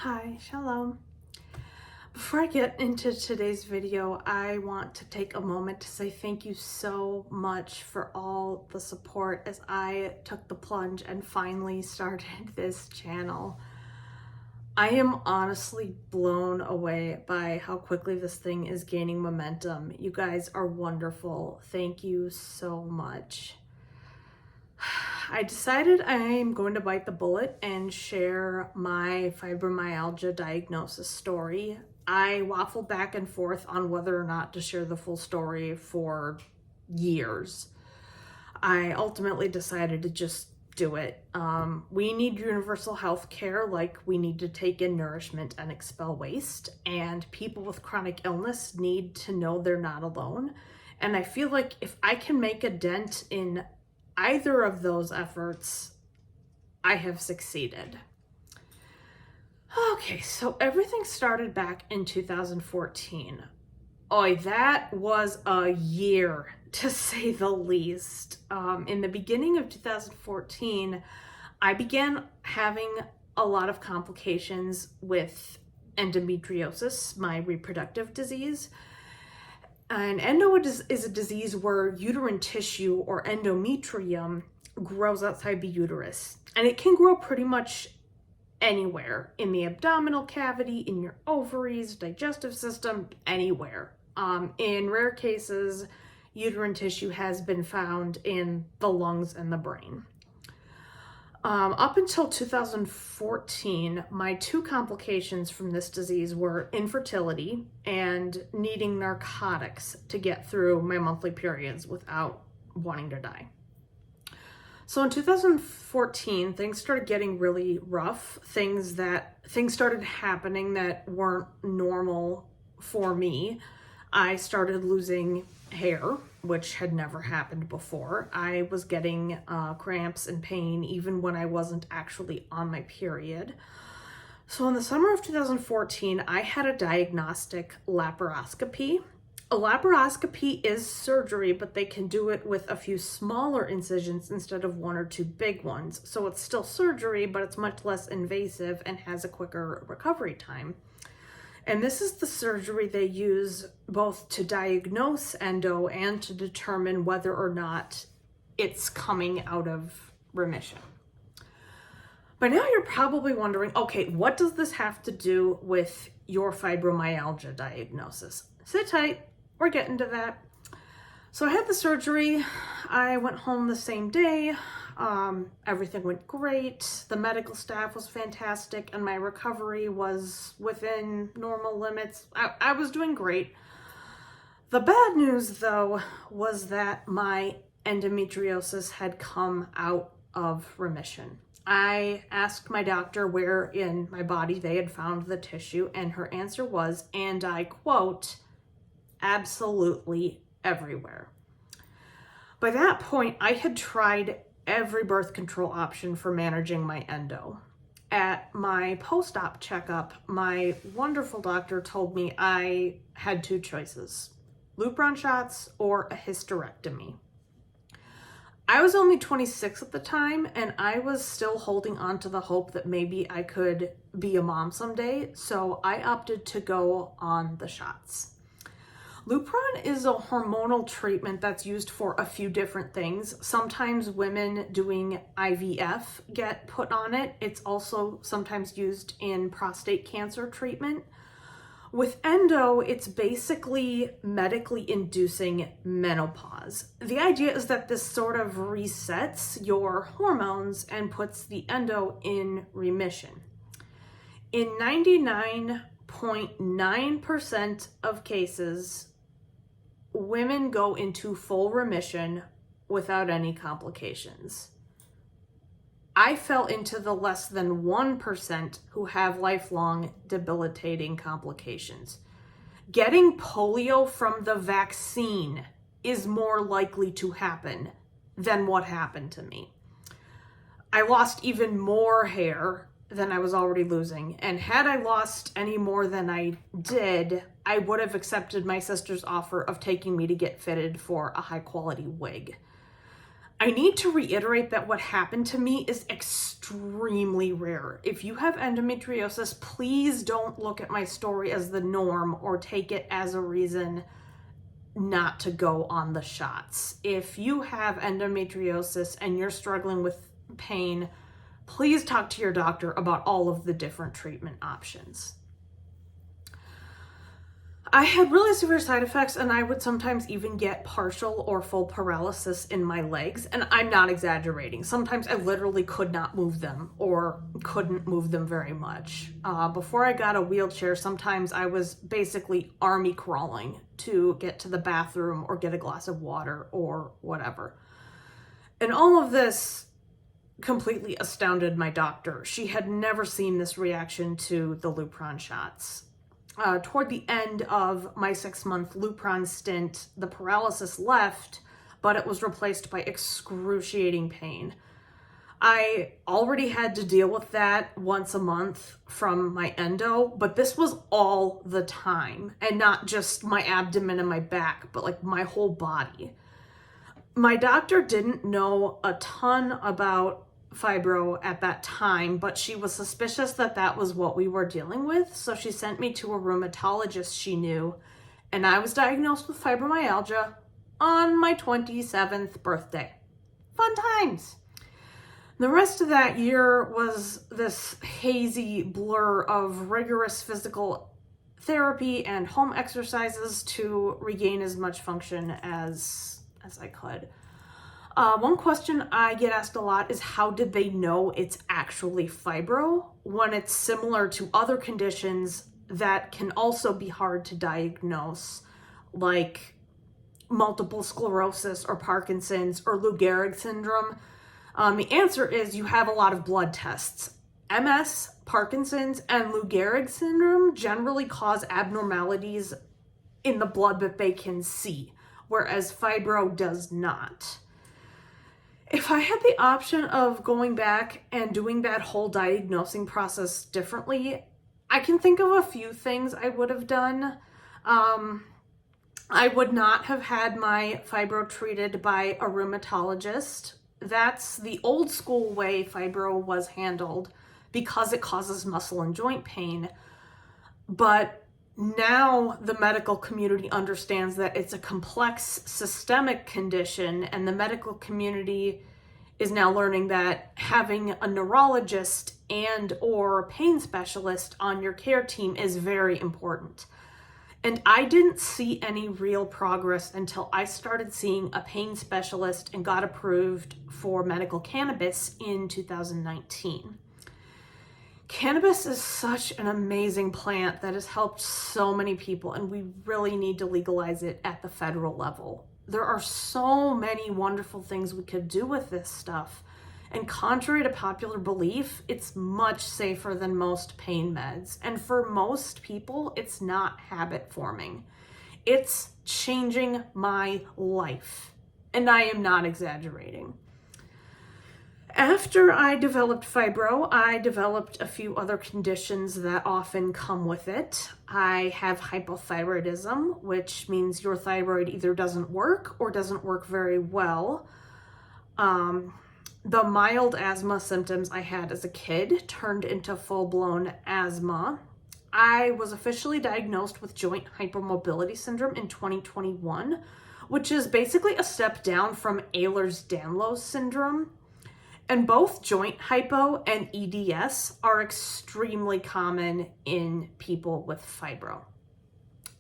Hi, shalom. Before I get into today's video, I want to take a moment to say thank you so much for all the support as I took the plunge and finally started this channel. I am honestly blown away by how quickly this thing is gaining momentum. You guys are wonderful. Thank you so much. I decided I'm going to bite the bullet and share my fibromyalgia diagnosis story. I waffled back and forth on whether or not to share the full story for years. I ultimately decided to just do it. We need universal health care, like we need to take in nourishment and expel waste, and people with chronic illness need to know they're not alone. And I feel like if I can make a dent in either of those efforts, I have succeeded. Okay, so everything started back in 2014. Oh, that was a year to say the least. In the beginning of 2014, I began having a lot of complications with endometriosis, my reproductive disease. And endo is a disease where uterine tissue, or endometrium, grows outside the uterus. And it can grow pretty much anywhere, in the abdominal cavity, in your ovaries, digestive system, anywhere. In rare cases, uterine tissue has been found in the lungs and the brain. Up until 2014, my two complications from this disease were infertility and needing narcotics to get through my monthly periods without wanting to die. So in 2014, things started getting really rough. Things started happening that weren't normal for me. I started losing hair, which had never happened before. I was getting cramps and pain even when I wasn't actually on my period. So in the summer of 2014, I had a diagnostic laparoscopy. A laparoscopy is surgery, but they can do it with a few smaller incisions instead of one or two big ones. So it's still surgery, but it's much less invasive and has a quicker recovery time. And this is the surgery they use both to diagnose endo and to determine whether or not it's coming out of remission. By now you're probably wondering, okay, what does this have to do with your fibromyalgia diagnosis? Sit tight, we're getting to that. So I had the surgery, I went home the same day. Everything went great. The medical staff was fantastic and my recovery was within normal limits. I was doing great. The bad news though was that my endometriosis had come out of remission. I asked my doctor where in my body they had found the tissue, and her answer was, and I quote, absolutely everywhere. By that point, I had tried every birth control option for managing my endo. At my post-op checkup, my wonderful doctor told me I had two choices: Lupron shots or a hysterectomy. I was only 26 at the time, and I was still holding on to the hope that maybe I could be a mom someday, so I opted to go on the shots. Lupron is a hormonal treatment that's used for a few different things. Sometimes women doing IVF get put on it. It's also sometimes used in prostate cancer treatment. With endo, it's basically medically inducing menopause. The idea is that this sort of resets your hormones and puts the endo in remission. In 99.9% of cases, women go into full remission without any complications. I fell into the less than 1% who have lifelong debilitating complications. Getting polio from the vaccine is more likely to happen than what happened to me. I lost even more hair than I was already losing, and had I lost any more than I did, I would have accepted my sister's offer of taking me to get fitted for a high quality wig. I need to reiterate that what happened to me is extremely rare. If you have endometriosis, please don't look at my story as the norm or take it as a reason not to go on the shots. If you have endometriosis and you're struggling with pain, please talk to your doctor about all of the different treatment options. I had really severe side effects, and I would sometimes even get partial or full paralysis in my legs, and I'm not exaggerating. Sometimes I literally could not move them or couldn't move them very much. Before I got a wheelchair, sometimes I was basically army crawling to get to the bathroom or get a glass of water or whatever. And all of this completely astounded my doctor. She had never seen this reaction to the Lupron shots. Toward the end of my 6-month Lupron stint, the paralysis left, but it was replaced by excruciating pain. I already had to deal with that once a month from my endo, but this was all the time, and not just my abdomen and my back, but like my whole body. My doctor didn't know a ton about fibro at that time, but she was suspicious that that was what we were dealing with, so she sent me to a rheumatologist she knew, and I was diagnosed with fibromyalgia on my 27th birthday. Fun times! The rest of that year was this hazy blur of rigorous physical therapy and home exercises to regain as much function as I could. One question I get asked a lot is, how did they know it's actually fibro when it's similar to other conditions that can also be hard to diagnose, like multiple sclerosis or Parkinson's or Lou Gehrig syndrome? The answer is you have a lot of blood tests. MS, Parkinson's, and Lou Gehrig syndrome generally cause abnormalities in the blood that they can see, whereas fibro does not. If I had the option of going back and doing that whole diagnosing process differently, I can think of a few things I would have done. I would not have had my fibro treated by a rheumatologist. That's the old school way fibro was handled because it causes muscle and joint pain. But now the medical community understands that it's a complex systemic condition, and the medical community is now learning that having a neurologist and or pain specialist on your care team is very important. And I didn't see any real progress until I started seeing a pain specialist and got approved for medical cannabis in 2019. Cannabis is such an amazing plant that has helped so many people, and we really need to legalize it at the federal level. There are so many wonderful things we could do with this stuff, and contrary to popular belief, it's much safer than most pain meds, and for most people, it's not habit forming. It's changing my life, and I am not exaggerating. After I developed fibro, I developed a few other conditions that often come with it. I have hypothyroidism, which means your thyroid either doesn't work or doesn't work very well. The mild asthma symptoms I had as a kid turned into full-blown asthma. I was officially diagnosed with joint hypermobility syndrome in 2021, which is basically a step down from Ehlers-Danlos syndrome. And both joint hypo and EDS are extremely common in people with fibro.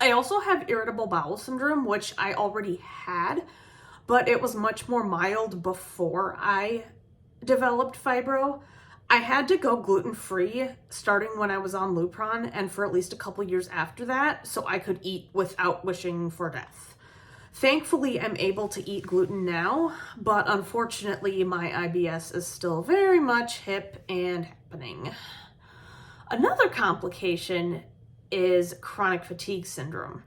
I also have irritable bowel syndrome, which I already had, but it was much more mild before I developed fibro. I had to go gluten-free starting when I was on Lupron and for at least a couple years after that, so I could eat without wishing for death. Thankfully, I'm able to eat gluten now, but unfortunately, my IBS is still very much hip and happening. Another complication is chronic fatigue syndrome.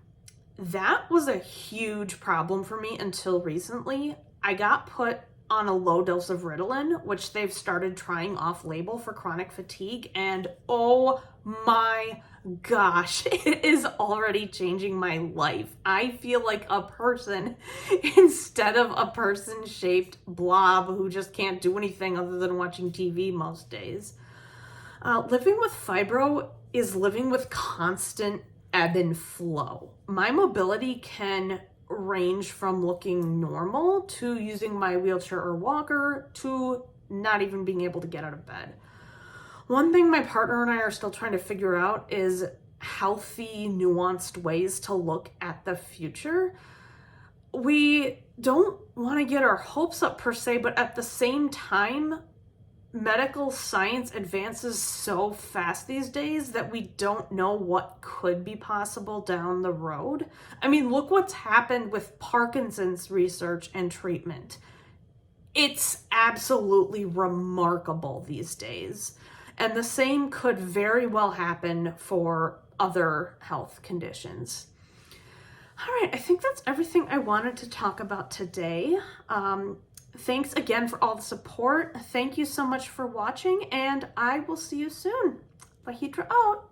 That was a huge problem for me until recently. I got put on a low dose of Ritalin, which they've started trying off label for chronic fatigue. And oh my gosh, it is already changing my life. I feel like a person instead of a person shaped blob who just can't do anything other than watching TV most days. Living with fibro is living with constant ebb and flow. My mobility can range from looking normal to using my wheelchair or walker to not even being able to get out of bed. One thing my partner and I are still trying to figure out is healthy, nuanced ways to look at the future. We don't want to get our hopes up per se, but at the same time, medical science advances so fast these days that we don't know what could be possible down the road. I mean, look what's happened with Parkinson's research and treatment. It's absolutely remarkable these days. And the same could very well happen for other health conditions. All right, I think that's everything I wanted to talk about today. Thanks again for all the support. Thank you so much for watching, and I will see you soon. Vahidra out.